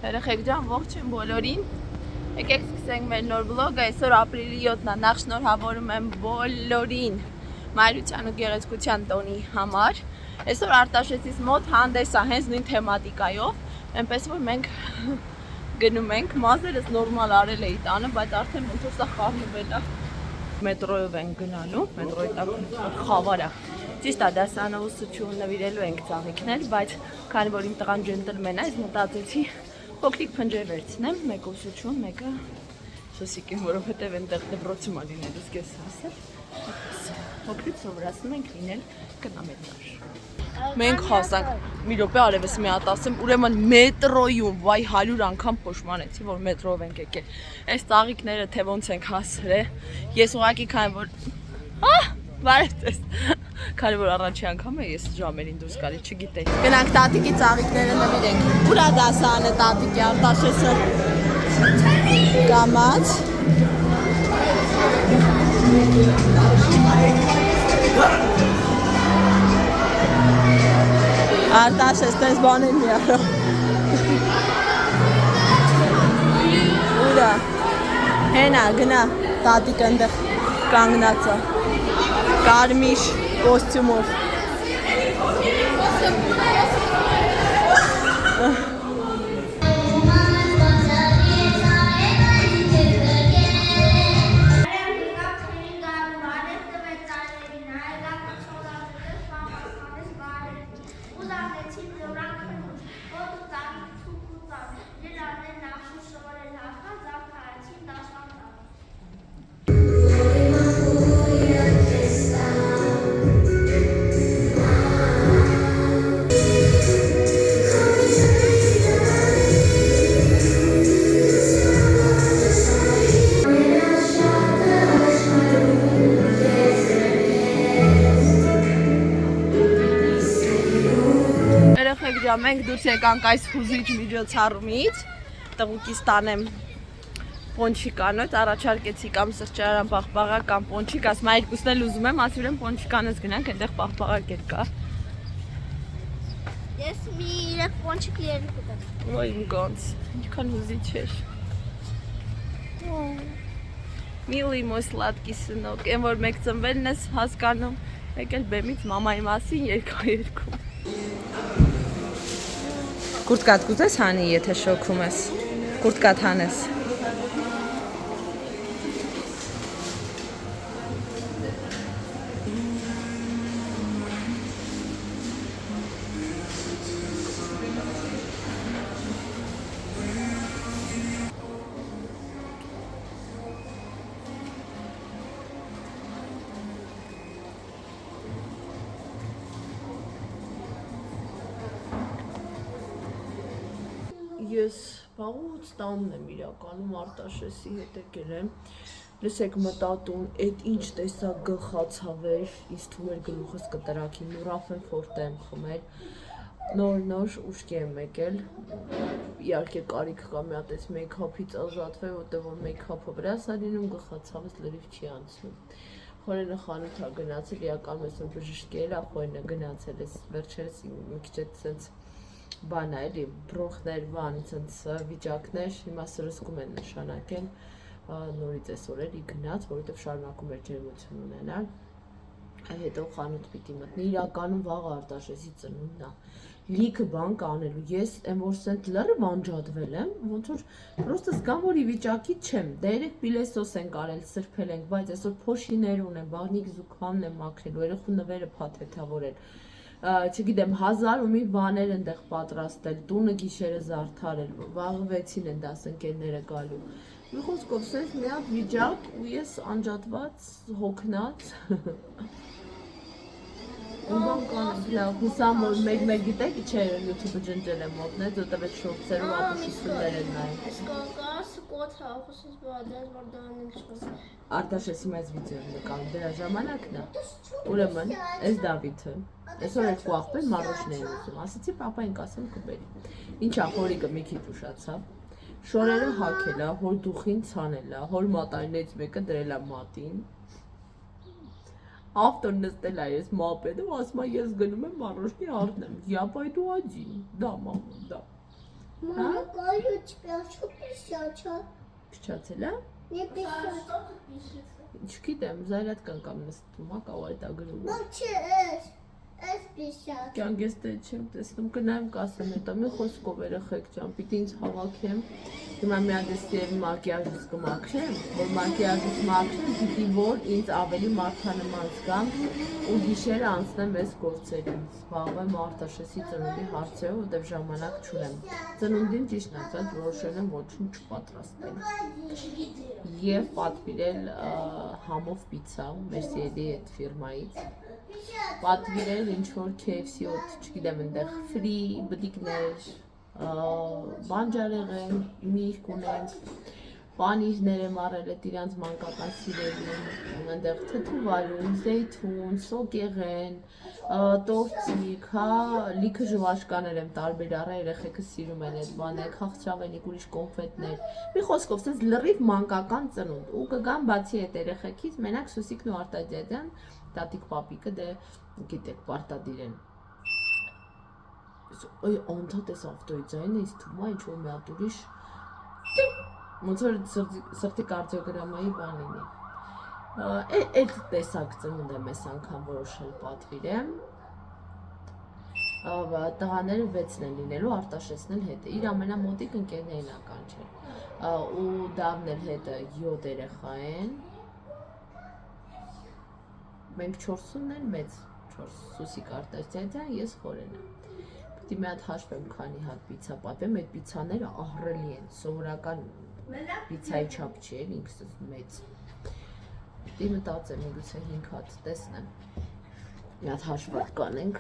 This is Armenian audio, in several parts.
Երեխեք ջան, ողջույն բոլորին։ Եկեք սկսենք մեր նոր վլոգը։ Այսօր ապրիլի 7-ն է, նախ շնորհավորում եմ բոլորին մայրության ու գեղեցկության տոնի համար։ Այսօր Արտաշեսից մոտ հանդես է հենց նույն թեմատիկայով, այնպես որ մենք գնում ենք, մազերս նորմալ արել էի տանը, բայց արդեն ոնց որ սա խառնվել է։ Մետրոյով ենք գնալու, մետրոյի տակ խավար է։ Ճիշտ է, դասանով ուսուցչուն նվիրելու ենք ծաղիկներ, բայց քանի որ իմ տղան ջենտլմեն է, ես մտածեցի փոքրիկ փնջեր վերցնեմ, մեկը ուսուցչուն, մեկը Սոսիկին, որովհետև այնտեղ դպրոցում է լինելու, սկես ասել։ Փոքրիկ սովորացնում ենք լինել կնամետար։ Մենք հասանք, մի րոպե արևս մի հատ ասեմ, ուրեմն մետրոյում, վայ 100 անգամ փոշմանեցի, որ մետրոյով ենք եկել։ Այս ծաղիկները թե ոնց ենք հասրել, ես ուղղակի քանի որ բարեհաց, քանի որ առաջի անգամ է ես ժամերին դուրս գալի, չգիտեի։ Գնանք տատիկի ծաղիկները նվիրենք։ Ուրա դասանը տատիկի Արտաշեսը կամաց։ Արտաշես տես բան եմ յարը։ Ուրա, հենա, գնա, տատիկ ընդեղ կանգնած է, կարմիր կոստյումով։ Մենք դուրս եկանք այս հուզիչ միջոցառումից, տղուկիս տանեմ պոնչիկանոց, առաջարկեցի կամ սրճարան պաղպաղակ կամ պոնչիկ, ասում երկուսն էլ ուզում եմ, ասում եմ պոնչիկանոց գնանք, այնտեղ պաղպաղակ էլ կա։ Ես մի 3 պոնչիկ 2 կտամ։ Ոյ իմ գոնց, ինչքան հուզիչ էր։ Միլի մոյ սլատկի սնոկ, այն որ մեկ ծնվելն ես հասկանում, եկել բեմից մամայի մասին երկու։ Կուրտկատ կուզես հանի, եթե շոքում ես, կուրտկատ հանես։ Ես վաղուց տանն եմ իրականում Արտաշեսի հետ եկել եմ, լսեք մտատուն, էդ ինչ տեսակ գլխացավեր, ինձ թվում էր գլուխս կտրակի, նուրաֆեն ֆորտե եմ խմել, նոր ուշքի եմ եկել, իհարկե կարիք կա մի հատ էս մեյքափից ազատվել, որտեղ որ մեյքափը վրաս է լինում, գլխացավս լրիվ չի անցնում։ Խորենը խանութ է գնացել, իրականում ես որ բժշկել է, խորենը գնացել ես, վերջերս մի քիչ էդ բան է էլի, բրոնխներ, բան, ցենց վիճակներ, հիմա սրսկում են նշանակել, նորից այսօր էլի գնաց, որովհետև շարունակում էր ջերմություն ունենալ, հետո խանութ պիտի մտնի, իրականում վաղ Արտաշեսի ծնունդն է, լիքը բան կանելու, ես եմ որ սենց լրիվ անջատվել եմ, ոնց որ պրոստը զգամ որ ի վիճակի չեմ, դե երեք պիլեսոս ենք արել, սրբել ենք, բայց այսօր փոշիներ ունեմ, բաղնիկ զուգամն եմ մաքրելու, երեխու նվերը փաթեթավորել, չգիտեմ, 1000 ու մի բաներ ընդեղ պատրաստել, տունը գիշերը զարդարել, վաղը 6-ին են դասընկերները գալու։ Մի խոսքով սենց մի հատ վիճակ ու ես անջատված, հոգնած։ Ուրբան կանենք, լավ, հուսամ որ մեկ գիտեք, չէ YouTube-ը ջնջել եմ մոտնեց, որտև այդ շորտսերով ապուշիսուններ են նայում։ Ես կանկաս կոթ հախուսս բադես որ դանենք շոս։ Արտաշեսի մեծ վիդեո նկարում, դրա ժամանակն է։ Ուրեմն, այս Դավիթը, այսօր երկու աղբեր մարոշն էին ուզում, ասեցի պապային կասեմ կբերի։ Ինչա, հորիկը մի քիչ ուշացավ, շորերը հագել է, հոր դուխին ցանել է, հոր մատայնից մեկը դրել է մատին։ Ավտոն նստել է ես մապետով, ասում է ես գնում եմ մարոշնի առնեմ, я пойду один, да, мама, да։ Мама, каю тебя, что писяча? Փչացել է։ Не писать. Չգիտեմ, զայրատկան կամ նստում է, կարող է դա գրում։ Молчи, эс писать. Կյանքես դե չեմ տեսնում, գնայım կասեմ հետո մի խոսքով երեխեք ջան, պիտի ինձ հավաքեմ։ Հիմա մի հատ էստի մակիաժից կմաքրեմ, որ մակիաժից մաքրեմ, պիտի որ ինձ ավելի մարդանման զգամ ու գիշերը անցնեմ այս գործերին։ Զբաղվեմ Արտաշեսի ծնունդի հարցերով, որտեղ ժամանակ չունեմ։ Ծնունդին ճիշտն ասած որոշել եմ ոչինչ չպատրաստել։ Եվ պատվիրել համով պիցցա Մերսիեդի այդ ֆիրմայից։ Պատվիրել ինչ-որ KFC ոտ, չգիտեմ, այնտեղ ֆրի բդիկներ, բանջարեղեն, միրգ ունենք, պանիրներ եմ առել այդ իրանց մանկական սիրելին, այնտեղ թթուվարուն, զեյթուն, սոկեղեն, տորտիկ, հա, լիքը ժվաշկաներ եմ տարբեր առել, երեխեքը սիրում են այդ բանը, քաղցրավենիք, ուրիշ կոնֆետներ։ Մի խոսքով, սենց լրիվ մանկական ծնունդ, ու կգամ բացի այդ երեխեքից, մենակ Սուսիկն ու Արտադիադյան, տատիկ պապիկը դե գիտեք պարտադիր են։ Այ անդադ էս ավտոյի ձայնը ինձ թվում է ինչ-որ մի հատ ուրիշ ոնց որ սրտի կարդիոգրամայի բան լինի։ Այդ տեսակ ծնունդ եմ այս անգամ որոշել պատվիրեմ։ Տղաները 6-ն են լինելու, Արտաշեսն էլ հետ է։ Իր ամենամոտիկ ընկերներին ա կանչել։ Ու Դավն էլ հետը 7 երեխա են։ Մենք 4-ն են մեծ, 4 Սուսիկ Արտաշեսյան, ես Խորենը։ Պիտի մի հատ հաշվեմ քանի հատ պիցցա պատվեմ, այդ պիցցաները ահռելի են, սովորական պիցցայի չափ չի, ինքսս մեծ։ Պիտի մտածեմ, միգուցե 5 հատ տեսնեմ։ Մի հատ հաշվարկ կանենք։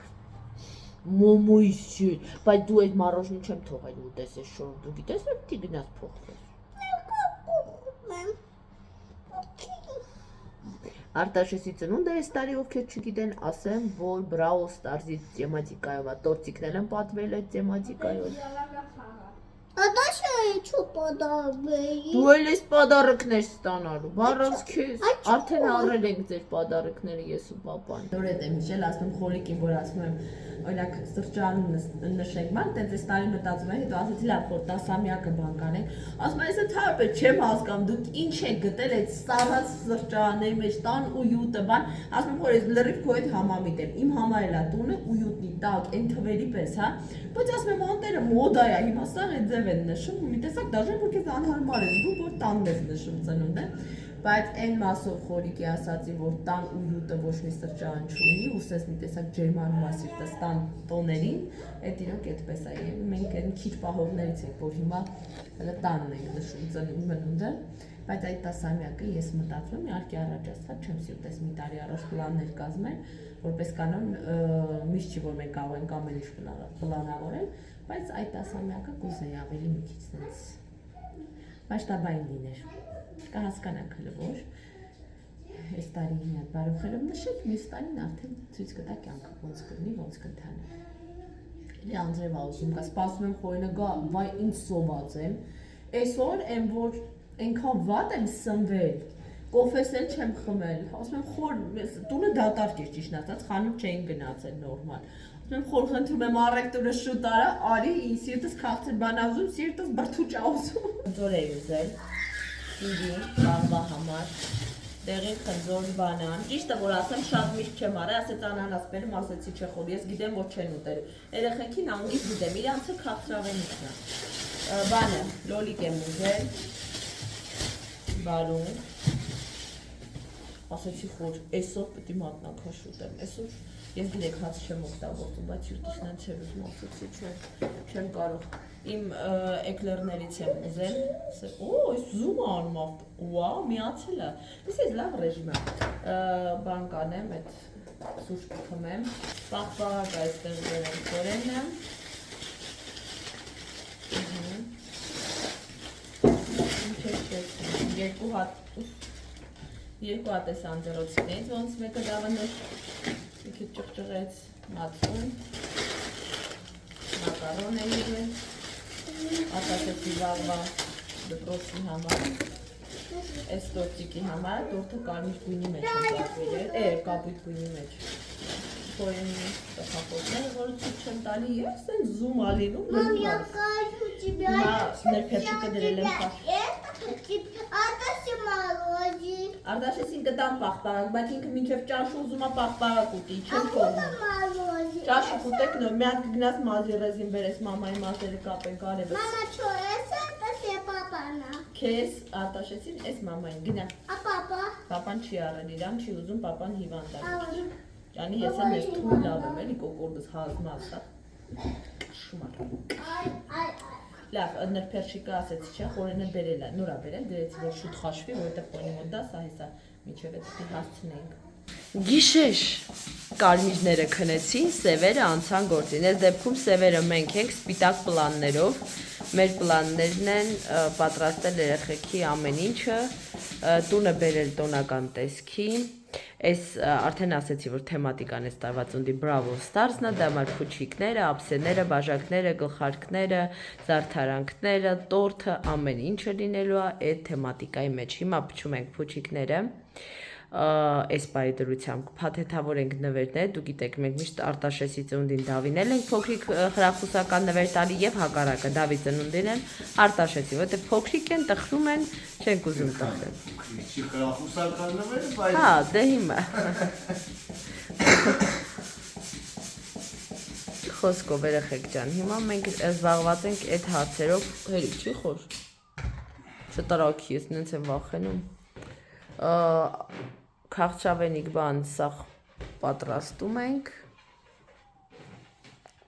Մոմոյից չի, բայց դու այդ մարոժնի չեմ թողել ու տեսես շոր, դու գիտես որ պիտի գնաս փոխվես։ Արտաշեսի ծնունդը այս տարի ովքեր չգիտեն, ասեմ, որ Brawl Stars-ի թեմատիկայով է, տորտիկներ են պատվել այդ թեմատիկայով։ Ադաշը ինչու պադարվեի։ Դու էլ ես պադարակներ ստանալու, բառած քեզ, արդեն առել ենք ձեր պադարակները ես ու պապան։ Նոր հետ եմ հիշել, ասում խորիկին, որ ասում եմ, օրինակ սրճարանում նշենք, բան, տենց այս տարի մտածում եմ, հետո ասեցի լավ, որ 10-ամյակը բան կանենք, ասում եմ, ես ընդհանրապես չեմ հասկանում, դուք ինչ եք գտել այդ սառած սրճարանների մեջ տան ույուտը, բան, ասում եմ, որ ես լրիվ քո հետ համամիտ եմ, իմ համար էլ է տունը ույուտնի տակ, այն թվերի պես, հա, բայց ասում եմ, անտերը մոդա է, հիմա սաղ այդ ձև են նշում, մի տեսակ դաժան որ քեզ անհարմար է զգում, որ տանն ես նշում ծնունդ է, բայց այն մասով խորիկի ասացի, որ տան ույուտը ոչ մի սրճարան չունի, ուսես մի տեսակ ջերմանում է սիրտս տան տոներին, այդ իրոք այդպես է, եւ մենք այն քիչ պահովներից ենք, որ հիմա հələ տանն ենք նշում ծնունդը, բայց այդ 10-ամյակը ես մտածում եմ, իհարկե առաջացած չեմ սիրտես մի տարի առաջ պլաններ կազմել, որպես կանոն միշտ չի որ մենք կարող ենք ամեն ինչ պլանավորել, բայց այդ 10-ամյակը կուզեի ավելի մի քիչ sense մասշտաբային լիներ։ Կհասկանանք հələ որ այս տարի մի հատ բարով խելոք նշեք, մյուս տարին արդեն ցույց կտա կյանքը ոնց կլինի, ոնց կընթանի։ Էլի անձրև ուզում կա, սպասում եմ Խորենը գա, վայ ինչ սոված եմ։ Այսօր եմ որ այնքան վատ եմ սնվել, կոֆես էլ չեմ խմել։ Ասում եմ Խոր, տունը դատարկ էր ճիշտ ասած, խանութ չէին գնացել նորմալ։ Ասում եմ Խոր խնդրում եմ առևտուրը շուտ արա, արի, ինձ սիրտս քաղցր բան ուզում, սիրտս բրթուճ ուզում։ Ձոր էի ուզել։ Իդի, բամբա համար, տեղի խնձոր բանան, ճիշտը որ ասեմ շատ միշտ չեմ արել, ասեց անանաս բերում, ասեցի չէ Խոր, ես գիտեմ որ չեն ուտել, երեխեքին անգից գիտեմ, իրանցը քաղցրավենիքն է, բանը, լոլիկ եմ ուզել, բարուն, ասեցի Խոր, այսօր պտի մատնաքաշ ուտեմ, այսօր ես գիտեք հաց չեմ օգտագործում, բայց յուրտիսն են չեր ուզում, ասեցի չեմ կարող, իմ էկլերներից եմ ուզել, այս զում անում ավտ, ուա, միացել է, ես լավ ռեժիմ եմ, բան կանեմ, այդ սուշ կխմեմ, պաղպաղակ այստեղ վերեմ Խորենը, երկու հատ ես անձերոցինից, ոնց մեկը դավանոր մի քիչ ճղճղեց մատվում, մակարոն է եղել, ասացեցի վաղվա դպրոցի համար, այս տորտիկի համար, տորտը կարմիր գույնի մեջ եմ պատվիրել, կապույտ գույնի մեջ, խորենի տխապոտները, որը ցույց չեմ տալի, եւ սեն զում ալինում Мам, я хочу тебя. ներփեշիկը դրել եմ փախ։ Արտաշի մալոզի։ Արտաշեսին կտամ պաղպաղակ, բայց ինքը մինչև ճաշ ուզում է պաղպաղակ ուտի, չեմ թողնում։ Մալոզի։ Ճաշը կուտեք նոր, մի հատ կգնաս մազի ռեզին բերես մամայի մազերը կապենք արևս։ Մամա չորես արտաշի պապանա։ Քեզ Արտաշեսին էս մամային գնա։ Պապա։ Պապան չի արել իրան, չի ուզում պապան հիվանդ է։ Ալի։ Ջանի ես եմ ես թույլ լավ եմ էլի կոկորդս հազմաս է։ Շմար։ Այ։ Լավ, ներփեշիկը ասեցի չէ, խորենը բերել է, նորա բերել, դրեցի որ շուտ խաշվի, որովհետև խորենի մոտ դա սա հեսա միջև է պիտի հասցնենք։ Գիշեր կարմիրները քնեցին, սևերը անցան գործին։ Այս դեպքում սևերը մենք ենք սպիտակ պլաններով։ Մեր պլաններն են պատրաստել երեխեքի ամեն ինչը, տունը բերել տոնական տեսքի։ Այս արդեն ասեցի, որ թեմատիկան էս տարվա ծնունդի Bravo Stars-ն է, դա մեր փուչիկները, ափսեները, բաժակները, գլխարկները, զարդարանքները, տորթը, ամեն ինչը լինելու է այդ թեմատիկայի մեջ։ Հիմա փչում ենք փուչիկները։ Այս բարի դրությամբ փաթեթավորենք նվերները, դու գիտեք, մենք միշտ Արտաշեսի ծնունդին Դավինել ենք փոքրիկ խրախուսական նվեր տալի եւ հակառակը Դավի ծնունդին են Արտաշեսի, որտեղ փոքրիկ են, տխրում են, չենք ուզում տխրել։ Չի խրախուսական նվեր, բայց Հա, դե հիմա։ Խոսքով երեխեք ջան, հիմա մենք զբաղված ենք այդ հարցերով, հերիք չի խոր։ Չտարաքի, ես նենց եմ վախենում։ Քաղցրավենիք բան սաղ պատրաստում ենք,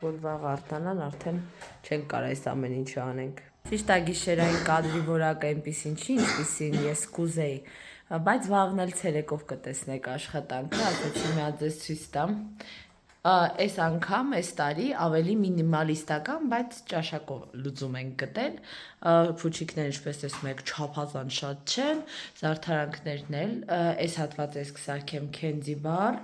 որ վաղ արտանան, արդեն չենք կարա այս ամեն ինչը անենք։ Ճիշտ է գիշերային կադրի որակը այնպիսին չի, ինչպիսին ես կուզեի, բայց վաղն էլ ցերեկով կտեսնեք աշխատանքը, ասեցի մի հատ ձեզ ցույց տամ։ Այս անգամ, այս տարի ավելի մինիմալիստական, բայց ճաշակով լուծում ենք գտել, փուչիկները ինչպես տեսնում եք չափազան շատ չեն, զարդարանքներն էլ, այս հատվածը ես կսարքեմ Candy Bar,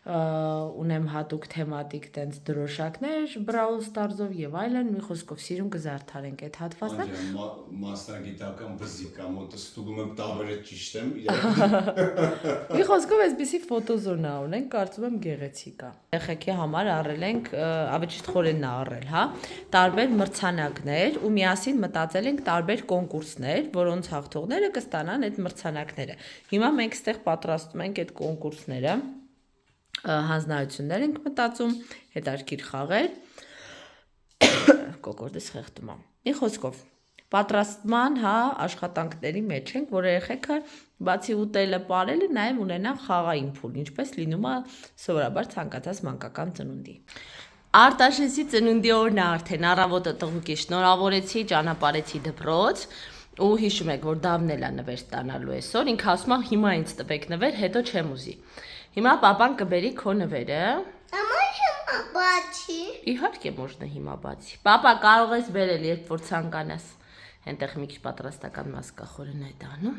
ունեմ հատուկ թեմատիկ տենց դրոշակներ Brawl Stars-ով եւ այլն, մի խոսքով սիրուն կզարդարենք այդ հատվածը։ մասնագիտական բզիկա մոտը ստուգում եմ տավերը ճիշտ եմ։ Մի խոսքով այսպեսի ֆոտոզոնա ունենք, կարծում եմ գեղեցիկ է։ Երեխեքի համար առել ենք, ավելի ճիշտ խորենն առել, հա, տարբեր մրցանակներ ու միասին մտածել ենք տարբեր կոնկուրսներ, որոնց հաղթողները կստանան այդ մրցանակները։ Հիմա մենք ստեղ պատրաստում ենք այդ կոնկուրսները, հանձնարարություններ ենք մտածում, հետաքրքիր խաղեր, կոկորդս խեղդում է։ Մի խոսքով պատրաստման, հա, աշխատանքների մեջ ենք, որ երեխեքը բացի ուտելը, ապարելը նաև ունենան խաղային փուլ, ինչպես լինում է սովորաբար ցանկացած մանկական ծնունդի։ Արտաշեսի ծնունդի օրն է արդեն, առավոտը տղուկի շնորհավորեցի, ճանապարհեցի դպրոց ու հիշում եք, որ Դավն է նվեր ստանալու այսօր, ինքը ասում է հիմա ինձ տվեք նվեր, հետո չեմ ուզի։ Հիմա պապան կբերի քո նվերը։ Ամա հիմա բացի։ Իհարկե можно հիմա բացի։ Պապա կարող ես բերել, երբ որ ցանկանաս։ Այնտեղ մի քիչ պատրաստական մաս կա խորեն այդ անում։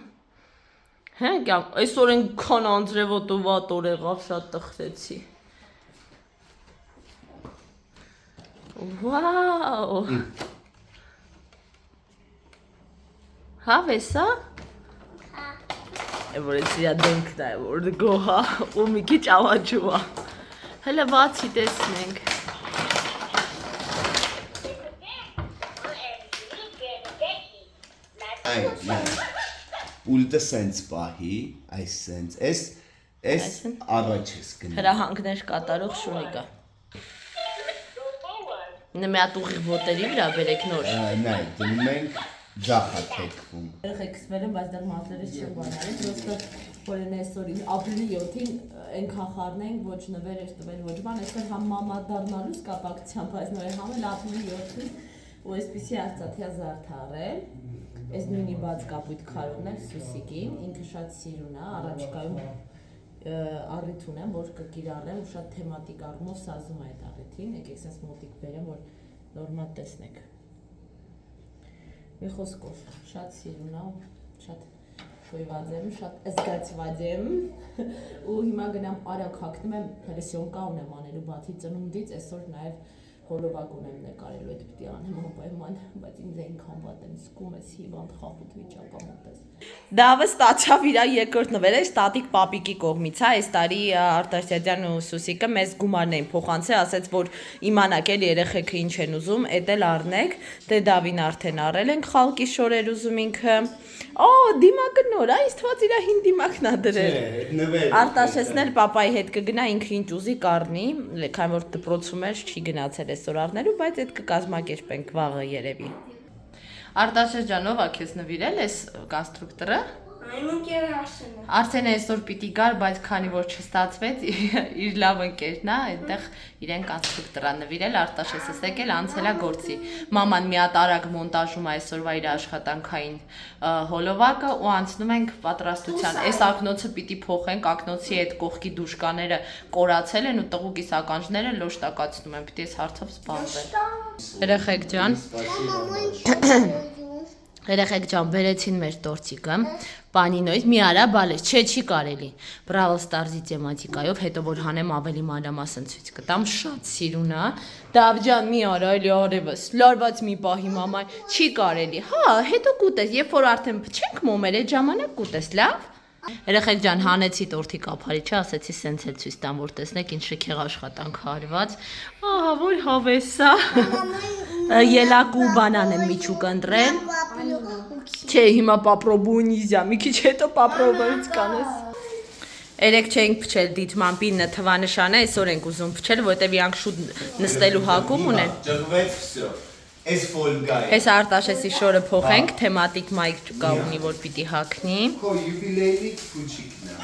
Հա, այսօր այնքան անձրևոտ ու վատ օր եղավ, շատ տխրեցի։ Վաու։ Հա, վեսա։ Որ ես իրա դենքն է, որ գոհա ու մի քիչ ավաճուա։ Հələ բացի տեսնենք։ Այ, պուլտը սենց պահի, այս սենց, այս առաջ ես գնում։ Հրահանգներ կատարող Շունիկա։ Մի հատ ուղիղ ոտերի վրա բերեք նոր։ Նայ, դնում ենք Ջախա թեքվում։ Երեխեք սկսվել են, բայց դեռ մազերից չեն բանալի, պրոստը որեն այսօր ապրիլի 7-ին այնքան խառնենք, ոչ նվեր էր տվել, ոչ բան, այսօր համ մամա դառնալուց կապակցությամբ, այս նոր համ էլ ապրիլի 7-ին ու այսպիսի արծաթյա զարդ առել, այս նույնի բաց կապույտ քարոն էլ Սուսիկին, ինքը շատ սիրուն է, առաջիկայում առիթ ունեմ, որ կկիրառեմ ու շատ թեմատիկ առումով սազում է այդ առիթին, եկեք սենց մոտիկ բերեմ, որ նորմալ տեսնեք։ Մի խոսքով, շատ սիրուն է, շատ շոյված եմ, շատ զգացված եմ ու հիմա գնամ արագ հագնում եմ, հրեսյոնկա ունեմ անելու բացի ծնունդից, այսօր նաև հոլովակ ունեմ նկարելու, այդ պիտի անեմ անպայման, բայց ինձ այնքան վատ եմ զգում, ես հիվանդ խաբուտ վիճակամ ուտես։ Դավը ստացավ իր երկրորդ նվերը, տատիկ պապիկի կողմից, հա, այս տարի Արտաշյադյանն ու Սուսիկը մեզ գումարն էին փոխանցել, ասեց, որ իմանաք էլ երեխեքը ինչ են ուզում, էդ էլ առնեք, դե Դավին արդեն առել ենք խալկի շորեր ուզում ինքը։ Օ, դիմակը նոր, այս թված իր հին դիմակն ա դրել։ Արտաշեսն էլ պապայի հետ կգնա, ինքը ինչ ուզի կառնի, քանի որ դպրոցում էր չի գնացել այսօր առնելու, բայց այդ կկազմակերպենք վաղը երևի։ Արտաշես ջան, ով ա քեզ նվիրել էս կոնստրուկտորը։ Այն ընկերը Արսենը։ Արսենը այսօր պիտի գար, բայց քանի որ չստացվեց, իր լավ ընկերն է, այդտեղ իրեն կոնստրուկտոր ա նվիրել, Արտաշեսը եկել անցելա գործի։ Մաման մի հատ արագ մոնտաժում է այսօրվա իր աշխատանքային հոլովակը ու անցնում ենք պատրաստության։ Այս ակնոցը պիտի փոխենք, ակնոցի այդ կողքի դուշկաները կորացել են ու տղուկիս ականջները լոշտակացնում են, պիտի այս հարցով զբաղվել։ Երեխեք ջան, երեխեք ջան, բերեցին մեր տորտիկը, պանինոյից, մի արա բալես, չի կարելի, Brawl Stars-ի թեմատիկայով, հետո որ հանեմ ավելի մանրամասն ցույց կտամ, շատ սիրուն է, Դավ ջան, մի արա, էլի արևս, լարված մի պահի մամա, չի կարելի, հա, հետո կուտես, երբ որ արդեն փչենք մոմեր, այդ ժամանակ կուտես, լավ։ Երեխեք ջան, հանեցի տորտի կափարիչը, ասեցի սենց էլ ցույց տամ, որ տեսնեք ինչ շքեղ աշխատանք արված, ահա որ հավես է, ելակ ու բանան եմ միջուկ ընտրել, չէ, հիմա պապրոբունիզյա, մի քիչ հետո պապրոբոնից կանես։ Երեք չենք փչել դիտմամպինը թվանշանը, այսօր ենք ուզում փչել, որտեվ իրանք շուտ նստելու հակում ունեն։ Ճղվեց, վсё։ Այս ֆոլգա է։ Հեսա Արտաշեսի շորը փոխենք, թեմատիկ մայք կա ունի, որ պիտի հագնի։ Քո յուբիլեյի փուչիկն է։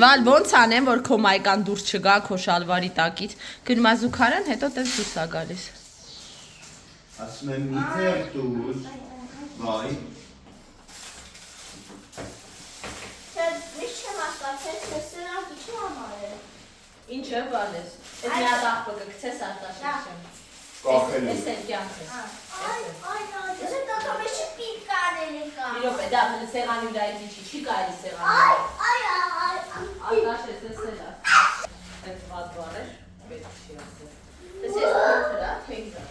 Վալ ոնց անեմ, որ քո մայկան դուրս չգա քո շալվարի տակից, գնում զուգարան, հետո տես դուրս է գալիս։ Ասում եմ մի ձեր դուր, վայ։ Միշտ չեմ ասացել, թե սրանք ինչ համար է։ Ինչը բալես, այդ մի հատ աղբը կգցես Արտաշեսին։ Կախելու։ Էս էլ կյանքս։ Ես այդ ատոմեշի պիտ կանել կա։ Իրոք է, դա հենց սեղանի վրայից ինչի, չի կարելի սեղանի։ Արտաշես, էս էլ է։ Այդ վատ բար էր, պետք չի ասել։ Էս ես փոքր է, թենք է։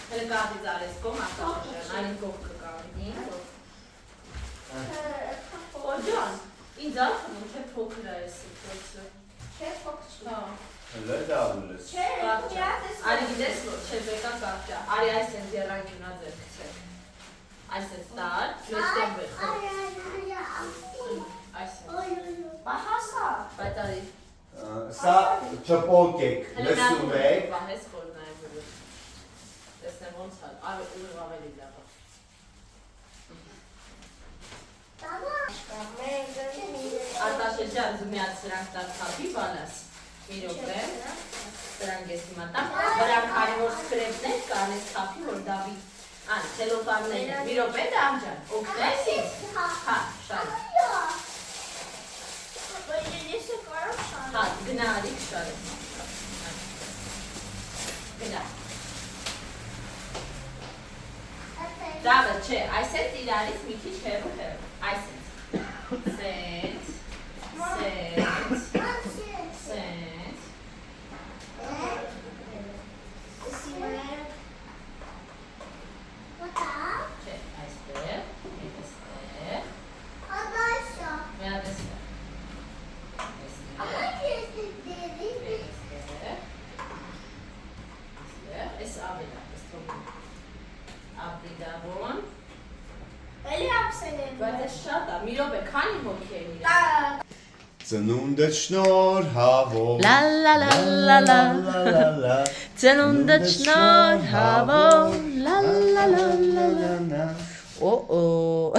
Հələ կաղից արես կոմ, Արտաշեսն, այն կողքը կաղնի։ Օջան, ինձ աղթում, թե փոքր է էս իպրոցը։ Չէ, փոքր չի։ Հա։ Հələ դավուլես։ Չէ, Արի գիտես որ չէ բեկա կարճա, արի այս են դիեռանկյունա ձեր կցեք, այս են ստար, մեստեմ բեխ, այս են, Բահասա։ բայց արի, Սա չպոկ եք, լսում եք։ Պահես որ նայեմ բրուր, տեսնեմ ոնց հալ, ավելի լավ։ Արտաշես ջան, զումյաց սրանք տար խապի բալաս, մի րոպե, սրանք ես հիմա տամ, վրան կարևոր սկրեպներ կան ես խապի, որ Դավի, ցելոֆաններ, մի րոպե Դավ ջան, օգնես ինձ, հա, շատ, հա, գնա արիք շատ, գնա, Դավը, չէ, այս էտ իրարից մի քիչ հեռու, այս էտ, սենց, Ծնունդդ շնորհավոր La la la la la la Ծնունդդ շնորհավոր La la la la la Oh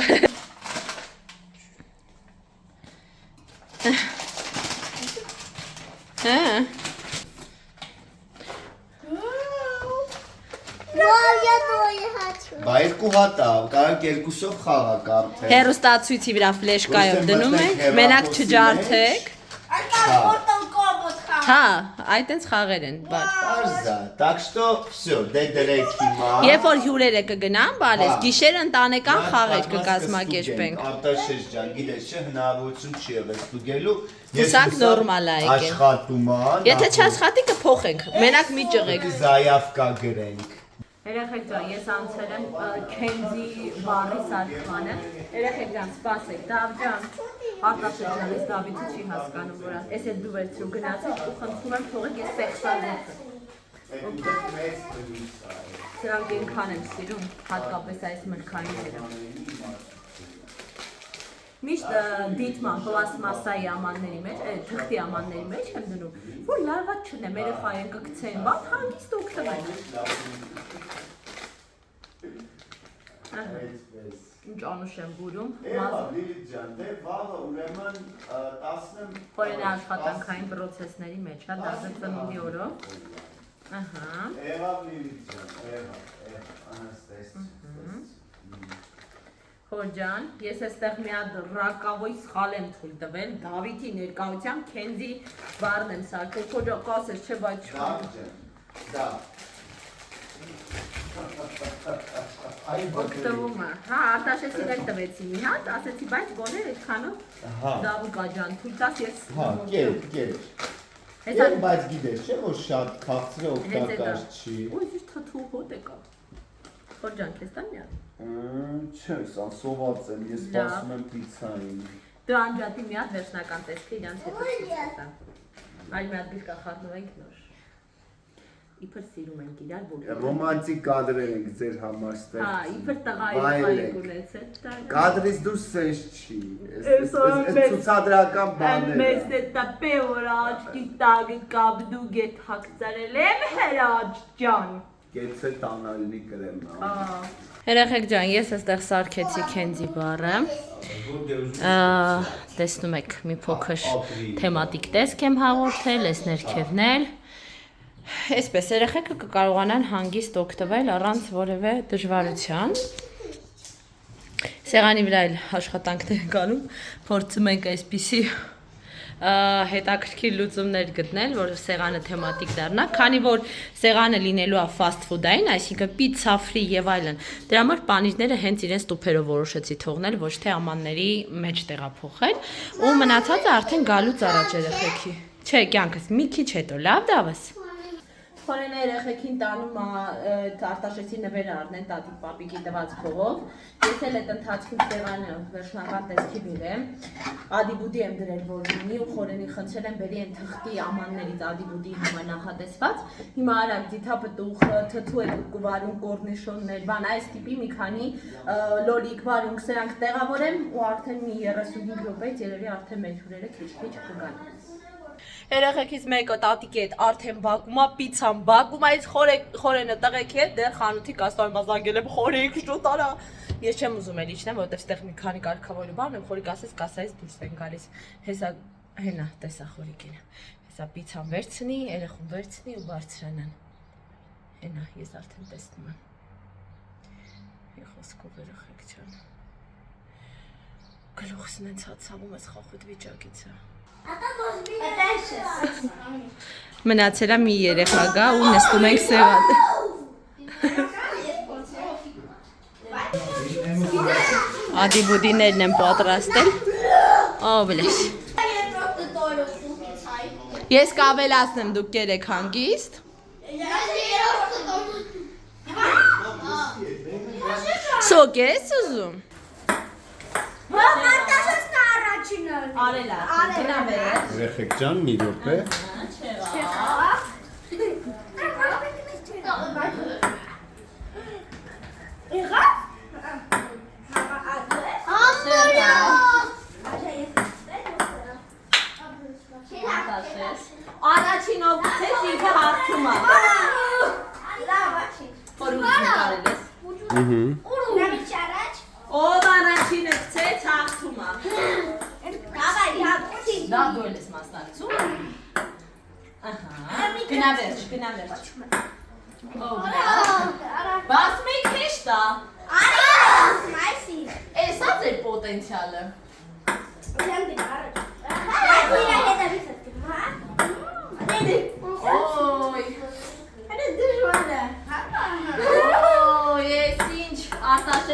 Բա երկու հատավ, կարակ երկուսով խաղակ արդեն Հերոստացույցի վրա ֆլեշկայով դնում ենք, մենակ չջարդեք Անկան որտոն կոմոտ խաղ Հա, այդտենց խաղեր են, բար։ Արզա, так что всё, դե դրեք հիմա։ Երբ որ հյուրերը կգնան, բալես, գիշեր ընտանեկան խաղեր կկազմակերպենք։ Արտաշես ջան, գիտես չէ, հնարավորություն չի եղել ստուգելու։ Հուսանք նորմալ է եկել։ Աշխատում է։ Եթե չաշխատի կփոխենք, մենակ մի ճղեք։ Զայավկա գրենք։ Երեխեք ջան, ես անցել եմ Քենզի բարի սարքմանը։ Երեխեք ջան, սպասեք, Դավիթ ջան, Արտաշես ջան, ես Դավիթը չի հասկանում, որ այս է դու վերցրու գնացեք ու խնդրում եմ թողեք ես սեղսալուխը։ Սրանք ինքան եմ սիրում, հատկապես այս մրգայինները։ Միշտ դիտման պլաստմասայի ամանների մեջ, թղթի ամանների մեջ եմ դնում, որ լարված չնեմ, երեխային կգցեն, բան հանգիստ օգտվել։ Ինչ անուշ եմ բուրում։ Լիլիթ ջան, դե վաղը ուրեմն 10 Խորենի աշխատանքային պրոցեսների մեջ, հա, դասը ծնունդի օրով։ Ահա։ Եղավ Լիլիթ ջան, եղավ, անաստես։ Խոր ջան, ես այստեղ մի հատ ռակավոյ սխալ եմ թույլ տվել, Դավիթի ներկայությամբ Քենզի բառն եմ սարքել, քո ջան կասես, չէ, բայց Դավ ջան, դավ։ օգտվում է, հա, Արտաշեսի դեր տվեցի մի հատ, ասեցի, բայց գոնե այդքանով Դավուկա ջան, թույլ տաս ես։ Հա, կեր։ Եվ բայց գիտես չէ, որ շատ քաղցրը օգտակար չի։ Ոյ, ինչ թթու հոտ եկա։ Խոր ջան, քեզ տան մի հատ։ Չէ, սա սոված եմ, ես սպասում եմ պիցային։ Դու անջատի մի հատ վերջնական տեսքը իրանց հետո ցույց տա։ Այլ մի հատ բիլկա խառնվենք նոր։ Իբր սիրում ենք իրար, որ Ռոմանտիկ կադրեր ենք ձեր համար ստեղ։ Հա, իբր տղայի ունեցել։ Կադրից դուրս սենս չի։ Այս ցուցադրական բաները։ Մեզ դա պեորաջ դիտագի կաբդու գետ հակցարել եմ հերաջ ջան։ Կեցե տանալնի կրեմն։ Երեխեք ջան, ես այստեղ սարքեցի Քենզի բառը։ Տեսնում եք, մի փոքր թեմատիկ տեսք եմ հաղորդել, այս ներքևն էլ։ Այսպես երեխեքը կկարողանան հանգիստ օգտվել առանց որևէ դժվարության։ Սեղանի վրա էլ աշխատանքներ ենք անում, փորձում ենք այսպիսի հետաքրքիր լուծումներ գտնել, որ սեղանը թեմատիկ դառնա, քանի որ սեղանը լինելու է fast food-ային, այսինքն պիցցա, ֆրի եւ այլն։ Դրա համար պանիրները հենց իրենց տուփերով որոշեցի թողնել, ոչ թե ամանների մեջ տեղափոխել, ու մնացածը արդեն գալուց առաջ երեխեքի։ Չէ, կյանքս մի քիչ հետո, լավ դավս։ Խորենը երեխեքին տանում Արտաշեսի նվերը առնեն տատիկ պապիկի տված փողով։ Ես էլ այդ ընթացքում սեղանը վերջնական տեսքի բերեմ։ Ադիբուդի եմ դրել, որ լինի ու Խորենի խնդրել եմ բերի այն թղթի ամաններից ադիբուդի համար նախատեսված։ Հիմա արագ ձիթապտուղ, թթու եք վարում, կորնիշոններ, բան այս տիպի մի քանի լոլիկ վարում, սրանք տեղավորեմ ու արդեն մի 35 րոպեից երևի արդեն մեր հյուրերը քիչ-քիչ կգան։ Երեխեքից մեկը տատիկի հետ արդեն բակում է, պիցան բակում է, այս Խորենը տղեկի հետ դեռ խանութի կաստարում ազանգել եմ խորիկ շուտ արա։ Ես չեմ ուզում էլ իջնեմ, որովհետև ստեղ մի քանի կարգավորի բան եմ, խորիկ ասես կասայից դուրս են գալիս։ Հեսա հենա, տեսա խորիկին։ Հեսա պիցան վերցնի, երեխուն վերցնի ու բարձրանան։ Հենա, ես արդեն տեսնում եմ։ Մի խոսքով երեխեք ջան։ Գլուխս նենց հացավում ես խախուտ վիճակից է։ Մնացել է մի երեխա գա ու նստում ենք սեղանը։ Ադիբուդիներն են պատրաստել։ Օվլես։ Ես կավելացնեմ, դուք կերեք հանգիստ։ Սոկ ես ուզում։ Արելա, գնա վերած։ Երեխեք ջան, մի րոպե։ Առաջին օգուտից ինքը հարթում է։ Որում կարել ես։ Ով առաջինը գցեց հարթում է։ Դա դու ես մասնակցում։ Ահա։ Գնա վերջ, գնա վերջ։ Բաս մի քիչ տա։ Էսա ձեր պոտենցիալը։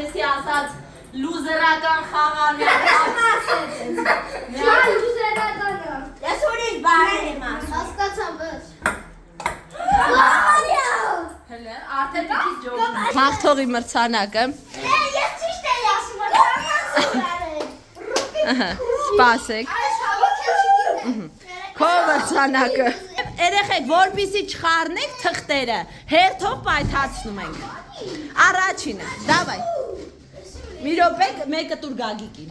Արտաշեսի ասած լուզերական խաղալի։ Նա լուզերական է։ Ես ուրիշ բաներ եմ ասում։ Հասկացա, բս։ Հələ արդեն մի քիչ ջոկ։ Հաղթողի մրցանակը։ Ես ճիշտ եմ ասում, Սպասեք։ Քո մրցանակը։ Երեխեք, որպեսզի չխառնեք թղթերը, հերթով պայթացնում ենք։ Առաջինը, դավայ։ Մի րոպե, մեկը տուր Գագիկին։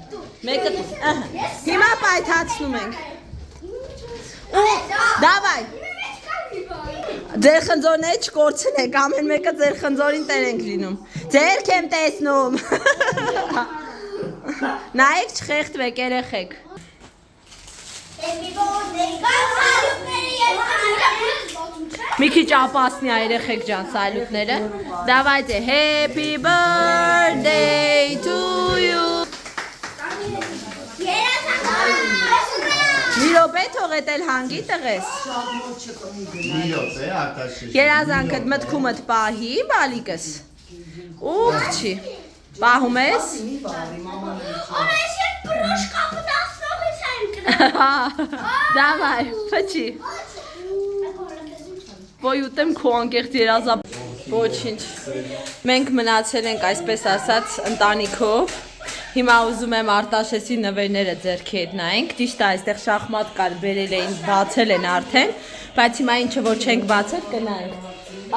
Մեկը տուր։ Հիմա պայթացնում ենք։ Դավայ։ Ձեր խնձորները չկորցնեք, ամեն մեկը ձեր խնձորին տեր ենք լինում։ Ձերք եմ տեսնում։ Նայեք չխեղդվեք, երեխեք։ Մի քիչ ապասնի երեխեք ջան սալյուտները։ Давайте happy birthday to you։ Մի րոպե թողეთ էլ հանգի տղես։ Մի րոպե, Արտաշես։ Երազանքդ մտքումդ պահի, բալիկս։ Ուղ չի։ Պահում ես։ Давай, փչի։ Ոյ ուտեմ քո անկեղծ երազապ։ Ոչինչ։ Մենք մնացել ենք այսպես ասած ընտանիքով։ Հիմա ուզում եմ Արտաշեսի նվերները ձեռքի հետ նայենք։ Ճիշտ է, այստեղ շախմատ կար, բերել էին, բացել են արդեն, բայց հիմա ինչը որ չենք բացել, կնայենք։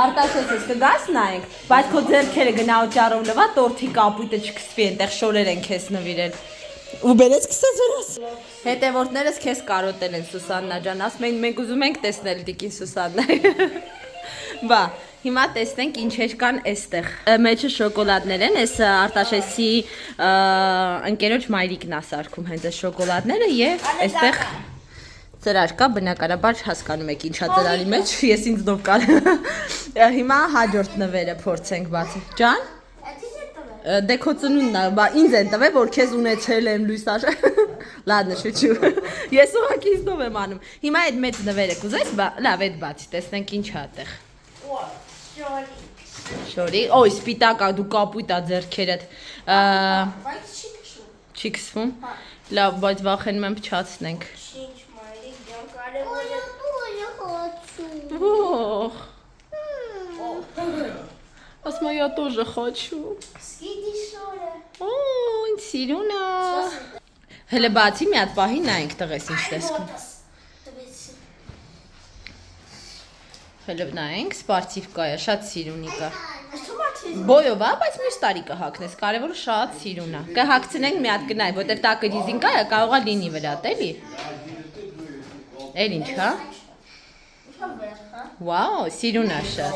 Արտաշեսս կգաս նայենք, բայց քո ձեռքերը գնա օճառով լվա, տորթի կապույտը չքսվի, այնտեղ շորեր են քեզ նվիրել։ Ու բերեց քսեց վրաս։ Հետևորդներս քեզ կարոտել են Սուսաննա ջան, ասում են մենք ուզում ենք տեսնել Տիկին Սուսաննա։ Բա, հիմա տեսնենք ինչեր կան այստեղ։ Մեջը շոկոլադներ են, այս Արտաշեսի ընկերոջ մայրիկն է սարքում հենց այս շոկոլադները եւ այստեղ ծրար կա, բնականաբար հասկանում եք ինչա ծրարի մեջ, ես ինձ նով կար։ Հիմա հաջորդ նվերը փորձենք բացել։ Ջան։ Դե քո ծնունդն է, բա ինձ են տվել, որ քեզ ունեցել եմ լույս աշ։ Լադնը շուչու։ Ես ուղղակի ինձնով եմ անում։ Հիմա այդ մեծ նվերը կուզես, լավ, այդ բացի, տեսնենք ինչ է այդտեղ։ Շորի, օй, սպիտակ է, դու կապույտ է ձեռքերդ։ Չի քսվում։ Լավ, բայց վախենում եմ փչացնենք։ Ох. Ասма я тоже хочу. Օ, ինձ սիրուն է։ Հələ բացի մի հատ պահի նայենք տղես ինչ տեսքում։ Հələ նայենք, սպարտիվկա է, շատ սիրունի կա։ Բոյով է, բայց մյուս տարի կհագնես, կարևորը շատ սիրուն է։ Կհագցնենք մի հատ կնայ, որտեղ տակը դիզինկա է, կարող է լինի վրա, էլի։ Էլ ինչ, հա։ Վաու, սիրուն է շատ։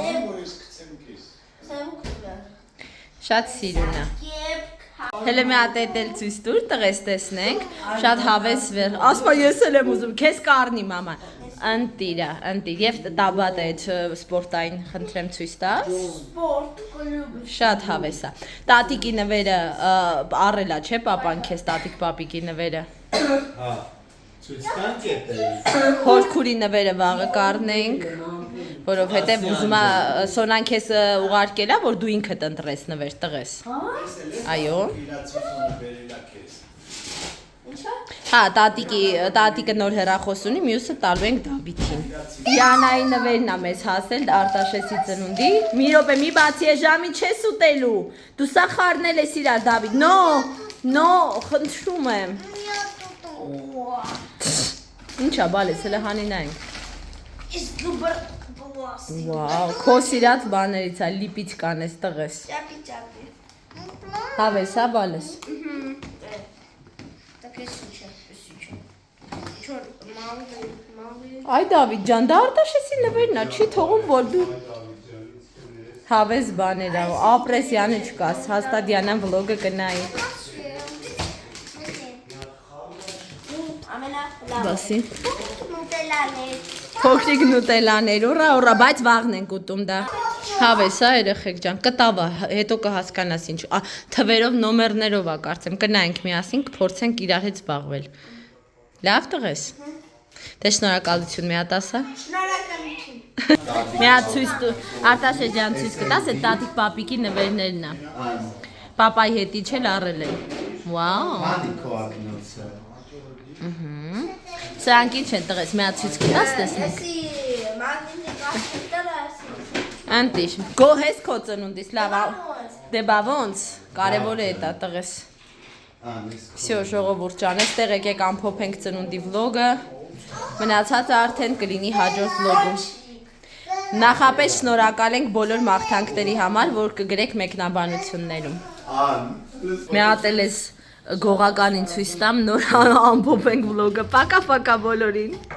Շատ սիրուն է։ Հələ մի հատ էլ ցույց տուր, տղես տեսնենք։ Շատ հավես վեր։ Ասма ես էլ եմ ուզում, քեզ կառնի մամա։ Ընտիր է, ընտիր։ Եվ տաբատ է այդ սպորտային, խնդրեմ ցույց տաս։ Սպորտ, շատ հավես է։ Տատիկի նվերը առել է, չէ՞ պապան քեզ տատիկ պապիկի նվերը։ Հա։ Ցույց տանք էդ։ Հորքուրի նվերը վաղը կառնենք, որովհետև ուզում է Սոնան քեզ ուղարկել է, որ դու ինքդ ընտրես նվեր տղես։ Այո։ Հա, տատիկը նոր հեռախոս ունի, մյուսը տալու ենք Դավիթին։ Յանայի նվերն է մեզ հասել Արտաշեսի ծնունդի։ Մի րոպե, մի բացի է ժամի չես ուտելու։ Դու սա խառնել ես իրար Դավիթ։ No, խնդրում եմ։ Ինչ է, բալես, հələ հանի նայենք։ Վաու, քո սիրած բաներից է, լիպիչ կանես տղես։ Հավես, հա բալես։ Այ Դավիթ ջան, դա Արտաշեսի նվերն է, չի թողում, որ դու հավես բաներ ա, ապրես յանը չկաս, հաստատ յանան վլոգը կնայի։ Բասի։ Փոքրիկ նուտելաներ, ուրա, բայց վաղն ենք ուտում դա։ Հավես, հա երեխեք ջան, կտավ է, հետո կհասկանաս ինչ, թվերով, նոմերներով է կարծեմ, կնայենք միասին, կփորձենք իրար հետ զբաղվել։ Լավ տղես։ Դե շնորհակալություն մի հատ ասա։ Շնորհակալություն։ Մի հատ ցույց տու, Արտաշես ջան ցույց կտաս, այդ տատիկ պապիկի նվերներն է։ Պապայի հետի չել առել են։ Վաու։ Անի քո ակնոցը։ Սրանք ինչ են տղես, մի հատ ցույց կտաս տեսնենք։ Անտիշ, գոհես քո ծնունդից, լավ, դե բա ոնց, կարևոր է դա տղես։ Всё, ժողովուրդ ջան, այստեղ եկեք ամփոփենք ծնունդի վլոգը։ Մնացածը արդեն կլինի հաջորդ վլոգում։ Նախապես շնորհակալ ենք բոլոր մաղթանքների համար, որ կգրեք մեկնաբանություններում։ Մի հատ էլ էս գողականին ցույց տամ, նոր ամփոփենք վլոգը։ Պակա բոլորին։